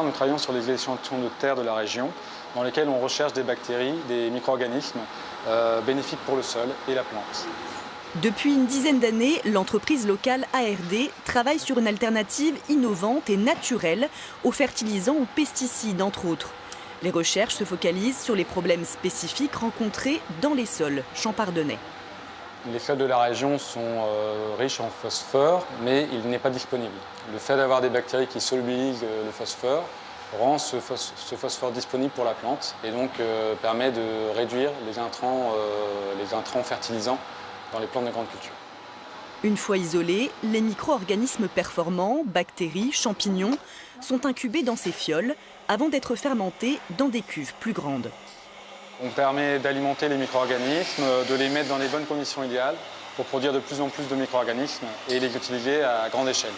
Nous travaillons sur les échantillons de terre de la région dans lesquels on recherche des bactéries, des micro-organismes bénéfiques pour le sol et la plante. Depuis une dizaine d'années, l'entreprise locale ARD travaille sur une alternative innovante et naturelle aux fertilisants ou pesticides, entre autres. Les recherches se focalisent sur les problèmes spécifiques rencontrés dans les sols champardonnais. Les sols de la région sont riches en phosphore, mais il n'est pas disponible. Le fait d'avoir des bactéries qui solubilisent le phosphore rend ce phosphore disponible pour la plante et donc permet de réduire les intrants fertilisants dans les plantes de grande culture. Une fois isolés, les micro-organismes performants, bactéries, champignons, sont incubés dans ces fioles avant d'être fermentés dans des cuves plus grandes. On permet d'alimenter les micro-organismes, de les mettre dans les bonnes conditions idéales pour produire de plus en plus de micro-organismes et les utiliser à grande échelle.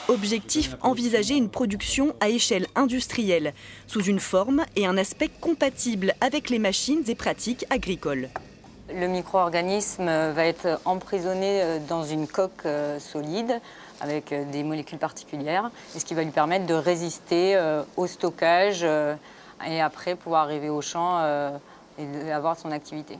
Objectif, envisager une production à échelle industrielle, sous une forme et un aspect compatibles avec les machines et pratiques agricoles. Le micro-organisme va être emprisonné dans une coque solide avec des molécules particulières, et ce qui va lui permettre de résister au stockage et après pouvoir arriver au champ et avoir son activité.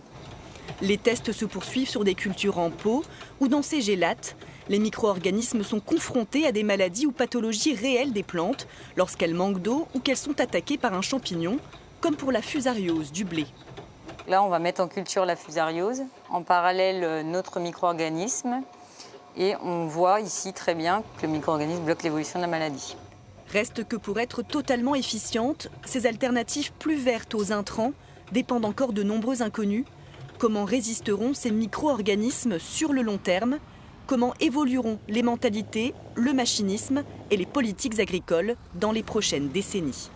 Les tests se poursuivent sur des cultures en pot ou dans ces gélates. Les micro-organismes sont confrontés à des maladies ou pathologies réelles des plantes lorsqu'elles manquent d'eau ou qu'elles sont attaquées par un champignon, comme pour la fusariose du blé. Là, on va mettre en culture la fusariose, en parallèle notre micro-organisme, et on voit ici très bien que le micro-organisme bloque l'évolution de la maladie. Reste que pour être totalement efficientes, ces alternatives plus vertes aux intrants dépendent encore de nombreux inconnus. Comment résisteront ces micro-organismes sur le long terme? Comment évolueront les mentalités, le machinisme et les politiques agricoles dans les prochaines décennies?